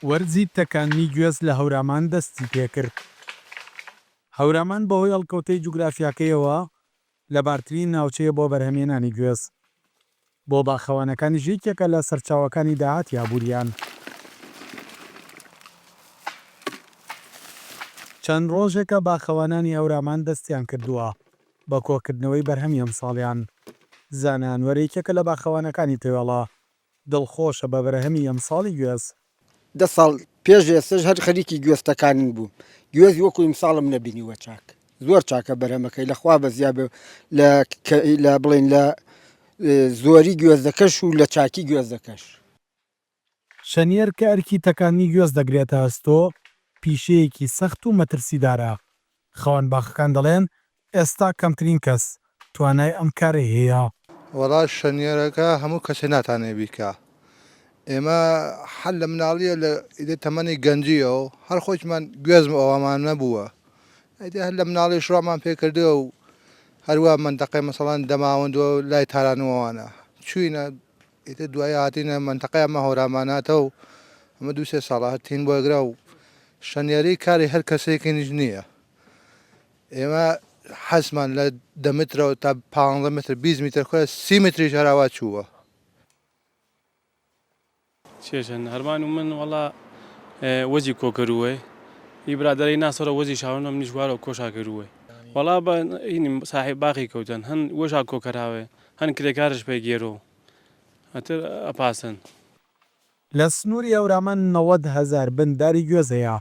وەرزی تەکاندنی گوێز لە هەورامان دەستی پێکرد. هەورامان بەهۆی هەڵکەوتەی جوگرافیاکەیەوە لەبارترین ناوچەیە بۆ بەرهەمهێنانی گوێز. بۆ باخەوانەکانی ژێکێکە لە سەرچاوەکانی داهاتی ئابووریان. چەند ڕۆژێکە باخەوانانی هەورامان دەستیان کردووە بە کۆکردنەوەی بەرهەمی ئەمساڵیان. زانیاروەرێکێکە لە باخەوانەکانی تێوەڵا دڵخۆشە بە بەرهەمی ئەمساڵی گوێز. 10 ساڵ پێش ئێستش هەر خەریکی گوێستەکانن بوو. گوێزی وەکو ئیمساڵم نەبینیوە چاک. زۆر چاکە بەرهەمەکەی لەخوا بەزیا بێ لە بڵێن لە زۆری گوێزەکەش و لە چاکی گوێزەکەش. شەنیێر کە ئەرکی تەکاندنی گوێز دەگرێتە هەستۆ پیشەیەکی سەخت و مەترسیدارە. خەوان باخەکان دەڵێن ئێستا کەمترین کەس توانای ئەم کارە هەیە. وەڵا شەنیێرەکە هەموو کەسێ ناتانێ بیکە. ئێمە حەل لە مناڵیە لە ئیدە تەمەنی گەنجیەوە هەر خۆشمان گوێزم ئەوەمان نەبووە. ئەیدە هەر لە مناڵی شڕامان پێکردووە و هەروە منتەقەی مەسەڵەن دەماوەندووە لای تارانەوەوانە. چوینە ئیتر دوای هاتینە منتەقەی ئەمە هەوراماناتەوە و ئەمە 2-3 ساڵە هەتین بۆ ئەگرا و شەنیێری کاری هەر کەسێکیش نییە. ئێمە حەزمان لە 10 مترەوە تا 15 متر 20 متر خۆ 30 متریش هەراوا چووە. چێژن هەرمان و من وەڵا وەزی کۆکەرووە هی برادەرەی ناسەرە وەزی شاوەنە منیش وارە کۆشا کەرووە وەڵا بە هینی ساحی باقی کەوتن هەن وەژا کۆکەراوێ هەن کرێکارش پێ گێرۆ ئەتر ئەپاسن. لە سنووری هەورامان 90,000 بندداری گوێز هەیە.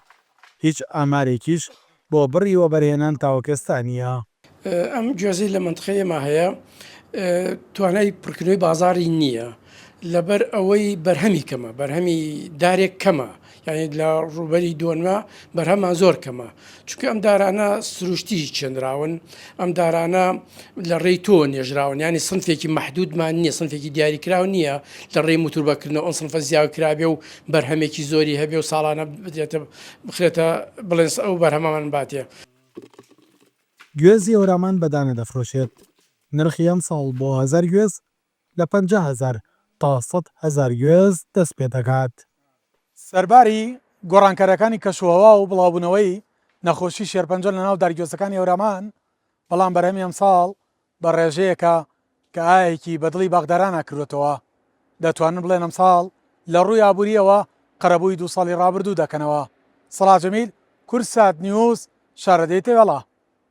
هیچ ئامارێکیش بۆ بڕیوە بەرهێنان تاوەکەستانیە. ئەم گوێزەی لە منتخەیەمە هەیە توانای پڕکردنەوەی بازاری نییە لەبەر ئەوەی بەرهەمی کەمە بەرهەمی دارێک کەمە یعنی لە ڕوبەری دۆنمە بەرهەمان زۆر کەمە چونکە ئەم دارانە سروشتی چێنراون ئەم دارانە لە ڕێی تۆ نێژراون ینی سنفێکی مەحدودمان نییە سنفێکی دیاریکراو نییە لە ڕێی موتوربەکردنەوە ئەم سنفە زیاو کرابێ و بەرهەمێکی زۆری هەبێ و ساڵانە بخرێتە بڵێنس ئەو بەرهەمەمان باتێ. گوێزی هەورامان بەدانە دەفرۆشێت. نرخی ئەم ساڵ بۆ 1000 گوێز لە 50,000 تا 100,000 گوێز دەست پێ دەکات. سەرباری گۆڕانکاریەکانی کەشوهەوا و بڵاوبوونەوەی نەخۆشی شێرپەنجە لە ناو دارگوێزەکانی هەورامان بەڵام بەرهەمی ئەمساڵ بە ڕێژەیەکە کە ئایەکی بەدڵی باغدارانە کردوێتەوە. دەتوانن بڵێن ئەمساڵ لە ڕووی ئابووریەوە قەرەبووی 2 ساڵی ڕابردوو دەکەنەوە. سەڵات جەمیل، کورسات نیوز، شارەدەی تێوەڵا.